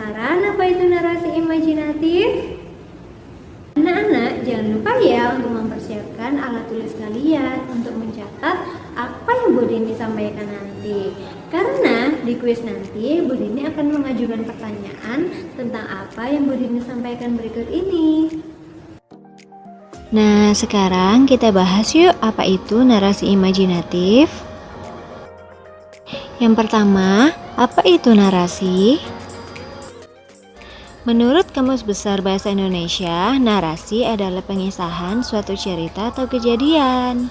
penasaran apa itu narasi imajinatif? Anak-anak, jangan lupa ya untuk mempersiapkan alat tulis kalian untuk mencatat apa yang Bu Dini sampaikan nanti. Karena di kuis nanti Bu Dini akan mengajukan pertanyaan tentang apa yang Bu Dini sampaikan berikut ini. Nah, sekarang kita bahas yuk apa itu narasi imajinatif. Yang pertama, apa itu narasi? Menurut Kamus Besar Bahasa Indonesia, narasi adalah pengisahan suatu cerita atau kejadian.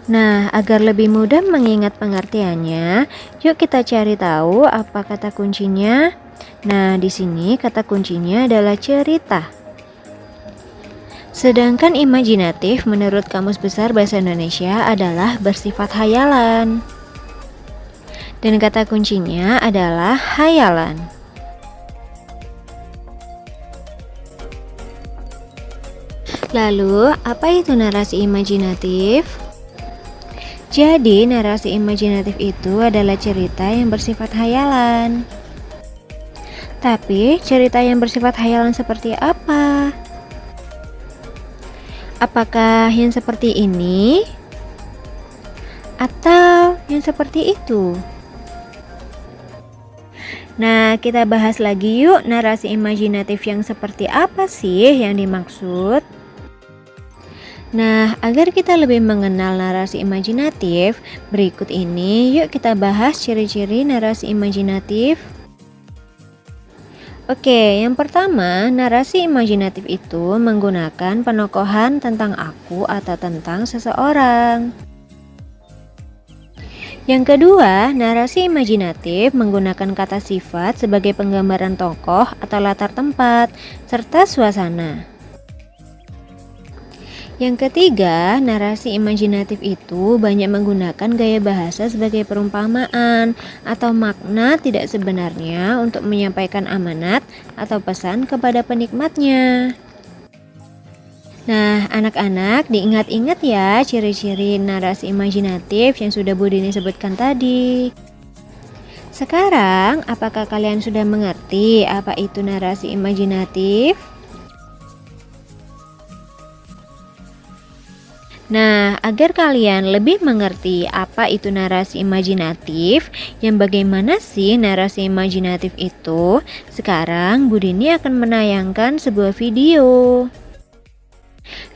Nah, agar lebih mudah mengingat pengertiannya, yuk kita cari tahu apa kata kuncinya. Nah, di sini kata kuncinya adalah cerita. Sedangkan imajinatif menurut Kamus Besar Bahasa Indonesia adalah bersifat hayalan. Dan kata kuncinya adalah hayalan. Lalu, apa itu narasi imajinatif? Jadi, narasi imajinatif itu adalah cerita yang bersifat hayalan. Tapi, cerita yang bersifat hayalan seperti apa? Apakah yang seperti ini? Atau yang seperti itu? Nah, kita bahas lagi yuk narasi imajinatif yang seperti apa sih yang dimaksud? Nah, agar kita lebih mengenal narasi imajinatif, berikut ini yuk kita bahas ciri-ciri narasi imajinatif. Oke, yang pertama, narasi imajinatif itu menggunakan penokohan tentang aku atau tentang seseorang. Yang kedua, narasi imajinatif menggunakan kata sifat sebagai penggambaran tokoh atau latar tempat, serta suasana. Yang ketiga, narasi imajinatif itu banyak menggunakan gaya bahasa sebagai perumpamaan atau makna tidak sebenarnya untuk menyampaikan amanat atau pesan kepada penikmatnya. Nah, anak-anak diingat-ingat ya ciri-ciri narasi imajinatif yang sudah Bu Dini sebutkan tadi. Sekarang, apakah kalian sudah mengerti apa itu narasi imajinatif? Nah, agar kalian lebih mengerti apa itu narasi imajinatif, yang bagaimana sih narasi imajinatif itu, sekarang Bu Dini akan menayangkan sebuah video.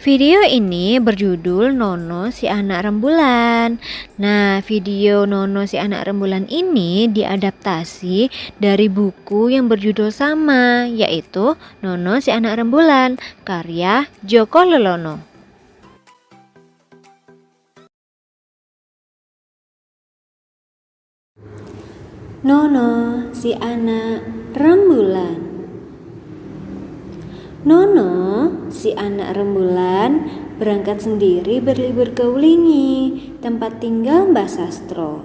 Video ini berjudul Nono si Anak Rembulan. Nah, video Nono si Anak Rembulan ini diadaptasi dari buku yang berjudul sama, yaitu Nono si Anak Rembulan, karya Joko Lelono. Nono si anak rembulan. Nono si anak rembulan berangkat sendiri berlibur ke Wulingi, tempat tinggal Mbah Sastro.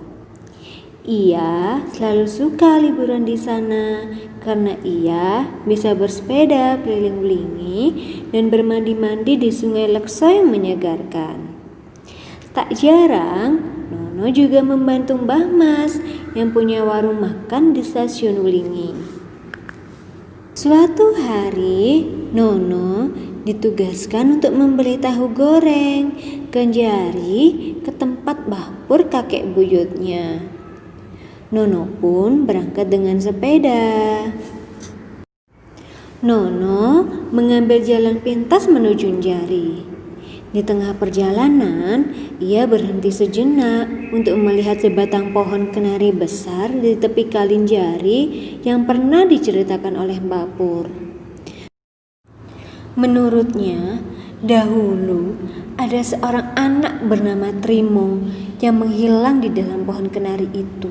Ia selalu suka liburan di sana karena ia bisa bersepeda keliling Wulingi dan bermandi-mandi di Sungai Lekso yang menyegarkan. Tak jarang Nono juga membantu Mbah Mas yang punya warung makan di stasiun Wulingi. Suatu hari, Nono ditugaskan untuk membeli tahu goreng Ganjari ke tempat Mbah kakek buyutnya. Nono pun berangkat dengan sepeda. Nono mengambil jalan pintas menuju Jari. Di tengah perjalanan, ia berhenti sejenak untuk melihat sebatang pohon kenari besar di tepi Kalinjari yang pernah diceritakan oleh Mbak Pur. Menurutnya, dahulu ada seorang anak bernama Trimo yang menghilang di dalam pohon kenari itu.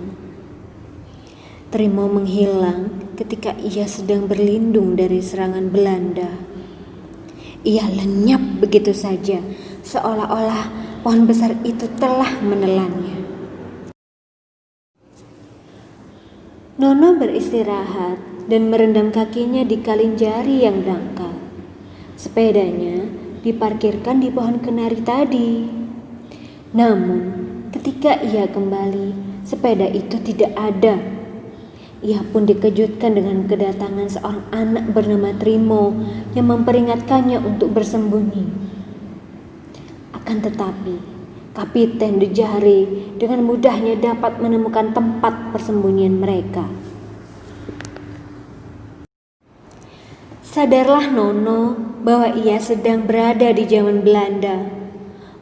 Trimo menghilang ketika ia sedang berlindung dari serangan Belanda. Ia lenyap begitu saja, seolah-olah pohon besar itu telah menelannya. Nono beristirahat dan merendam kakinya di Kalinjari yang dangkal. Sepedanya diparkirkan di pohon kenari tadi. Namun, ketika ia kembali, sepeda itu tidak ada. Ia pun dikejutkan dengan kedatangan seorang anak bernama Trimo yang memperingatkannya untuk bersembunyi. Akan tetapi, Kapiten Dejari dengan mudahnya dapat menemukan tempat persembunyian mereka. Sadarlah Nono bahwa ia sedang berada di zaman Belanda.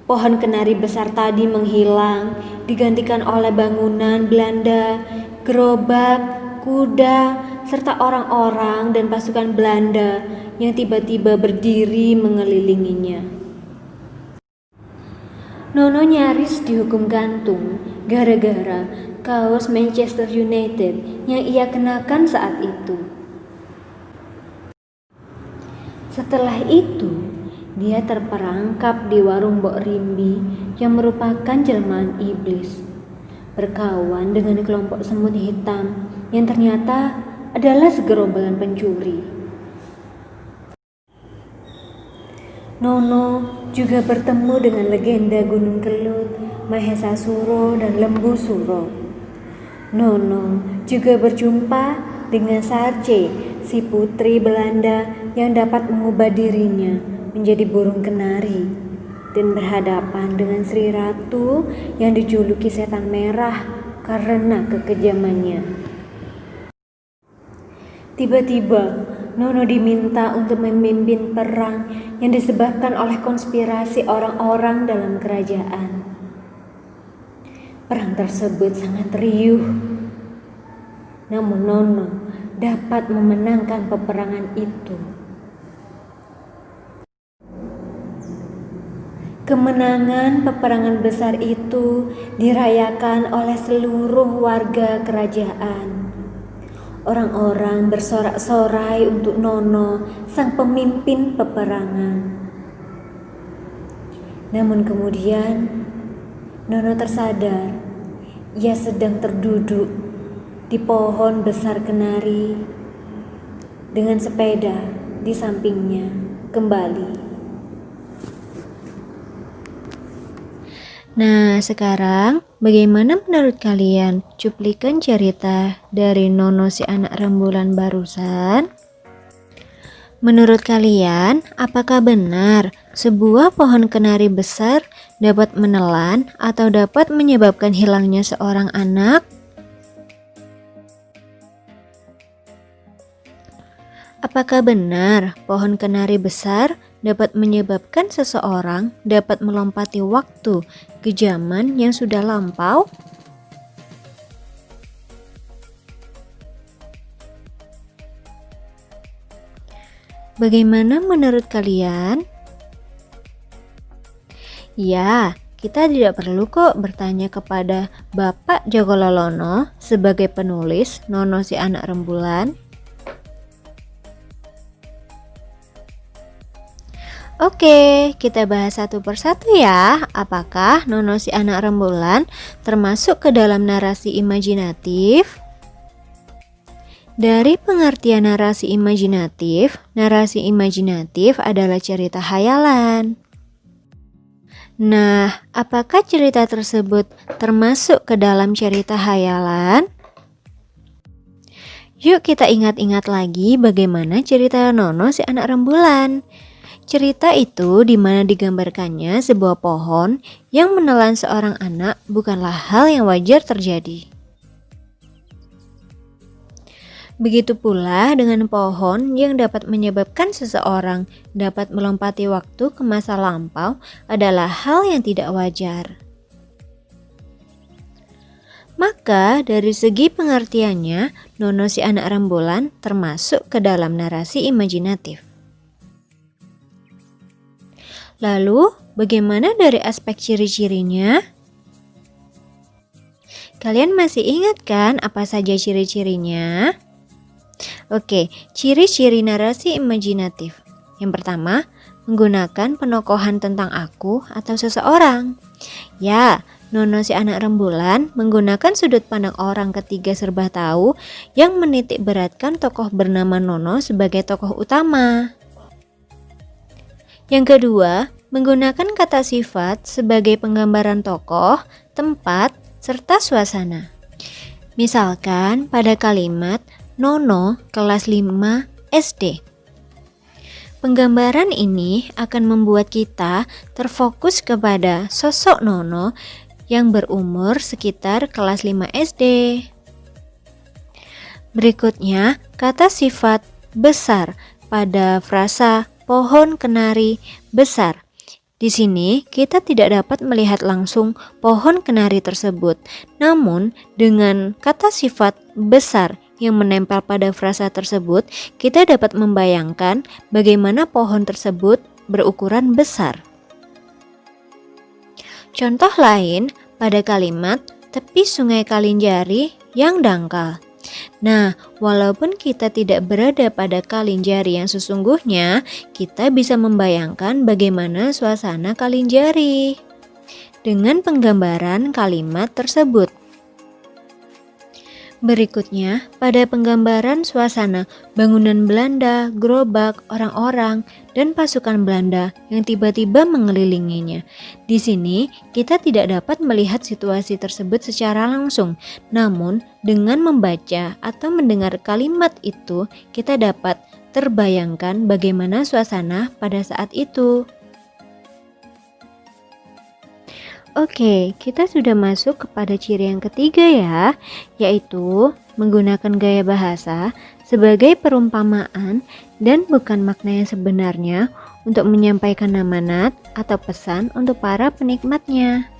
Pohon kenari besar tadi menghilang, digantikan oleh bangunan Belanda, gerobak, kuda, serta orang-orang dan pasukan Belanda yang tiba-tiba berdiri mengelilinginya. Nono nyaris dihukum gantung gara-gara kaos Manchester United yang ia kenakan saat itu. Setelah itu, dia terperangkap di warung Mbok Rimbi yang merupakan jelmaan iblis, berkawan dengan kelompok semut hitam yang ternyata adalah segerombolan pencuri. Nono juga bertemu dengan legenda Gunung Kelut, Mahesasuro, dan Lembu Suro. Nono juga berjumpa dengan Sarce, si putri Belanda yang dapat mengubah dirinya menjadi burung kenari, dan berhadapan dengan Sri Ratu yang dijuluki setan merah karena kekejamannya. Tiba-tiba Nono diminta untuk memimpin perang yang disebabkan oleh konspirasi orang-orang dalam kerajaan. Perang tersebut sangat riuh, namun Nono dapat memenangkan peperangan itu. Kemenangan peperangan besar itu dirayakan oleh seluruh warga kerajaan. Orang-orang bersorak-sorai untuk Nono, sang pemimpin peperangan. Namun kemudian Nono tersadar ia sedang terduduk di pohon besar kenari dengan sepeda di sampingnya kembali. Nah, sekarang bagaimana menurut kalian cuplikan cerita dari Nono si anak rembulan barusan? Menurut kalian, apakah benar sebuah pohon kenari besar dapat menelan atau dapat menyebabkan hilangnya seorang anak? Apakah benar pohon kenari besar dapat menyebabkan seseorang dapat melompati waktu ke zaman yang sudah lampau? Bagaimana menurut kalian? Ya, kita tidak perlu kok bertanya kepada Bapak Joko Lolono sebagai penulis Nono si anak rembulan. Oke, kita bahas satu persatu ya. Apakah Nono si anak rembulan termasuk ke dalam narasi imajinatif? Dari pengertian narasi imajinatif adalah cerita hayalan. Nah, apakah cerita tersebut termasuk ke dalam cerita hayalan? Yuk kita ingat-ingat lagi bagaimana cerita Nono si anak rembulan. Cerita itu di mana digambarkannya sebuah pohon yang menelan seorang anak bukanlah hal yang wajar terjadi. Begitu pula dengan pohon yang dapat menyebabkan seseorang dapat melompati waktu ke masa lampau adalah hal yang tidak wajar. Maka dari segi pengertiannya, Nono si anak rembulan termasuk ke dalam narasi imajinatif. Lalu, bagaimana dari aspek ciri-cirinya? Kalian masih ingat kan apa saja ciri-cirinya? Oke, ciri-ciri narasi imajinatif. Yang pertama, menggunakan penokohan tentang aku atau seseorang. Ya, Nono si anak rembulan menggunakan sudut pandang orang ketiga serba tahu yang menitik beratkan tokoh bernama Nono sebagai tokoh utama. Yang kedua, menggunakan kata sifat sebagai penggambaran tokoh, tempat, serta suasana. Misalkan pada kalimat Nono kelas 5 SD. Penggambaran ini akan membuat kita terfokus kepada sosok Nono yang berumur sekitar kelas 5 SD. Berikutnya, kata sifat besar pada frasa pohon kenari besar. Di sini kita tidak dapat melihat langsung pohon kenari tersebut, namun dengan kata sifat besar yang menempel pada frasa tersebut, kita dapat membayangkan bagaimana pohon tersebut berukuran besar. Contoh lain pada kalimat tepi sungai Kalinjari yang dangkal. Nah, walaupun kita tidak berada pada Kalinjari yang sesungguhnya, kita bisa membayangkan bagaimana suasana Kalinjari dengan penggambaran kalimat tersebut. Berikutnya, pada penggambaran suasana bangunan Belanda, gerobak, orang-orang, dan pasukan Belanda yang tiba-tiba mengelilinginya. Di sini, kita tidak dapat melihat situasi tersebut secara langsung, namun dengan membaca atau mendengar kalimat itu, kita dapat terbayangkan bagaimana suasana pada saat itu. Oke, kita sudah masuk kepada ciri yang ketiga ya, yaitu menggunakan gaya bahasa sebagai perumpamaan dan bukan makna yang sebenarnya untuk menyampaikan amanat atau pesan untuk para penikmatnya.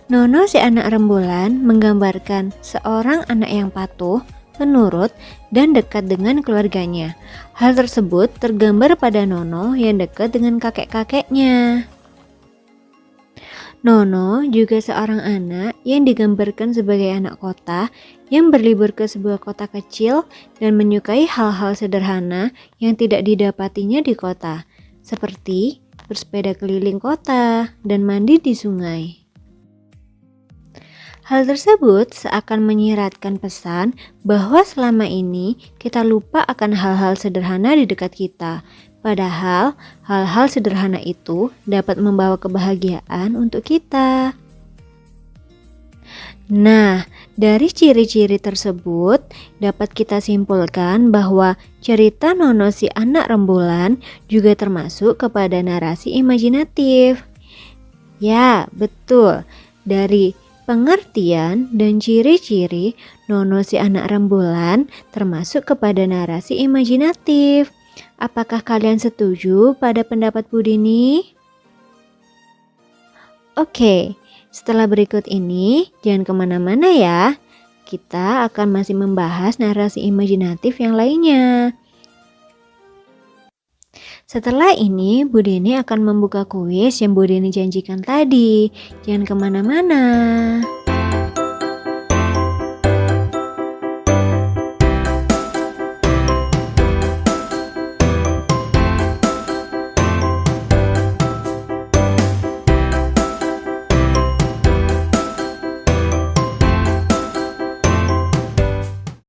Nono si anak rembulan menggambarkan seorang anak yang patuh, penurut, dan dekat dengan keluarganya. Hal tersebut tergambar pada Nono yang dekat dengan kakek-kakeknya. Nono juga seorang anak yang digambarkan sebagai anak kota yang berlibur ke sebuah kota kecil dan menyukai hal-hal sederhana yang tidak didapatinya di kota, seperti bersepeda keliling kota dan mandi di sungai. Hal tersebut seakan menyiratkan pesan bahwa selama ini kita lupa akan hal-hal sederhana di dekat kita. Padahal hal-hal sederhana itu dapat membawa kebahagiaan untuk kita. Nah, dari ciri-ciri tersebut dapat kita simpulkan bahwa cerita Nono si anak rembulan juga termasuk kepada narasi imajinatif. Ya, betul. Dari pengertian dan ciri-ciri Nono si anak rembulan termasuk kepada narasi imajinatif. Apakah kalian setuju pada pendapat Bu Dini? Oke, setelah berikut ini jangan kemana-mana ya. Kita akan masih membahas narasi imajinatif yang lainnya. Setelah ini, Bu Dini akan membuka kuis yang Bu Dini janjikan tadi. Jangan kemana-mana.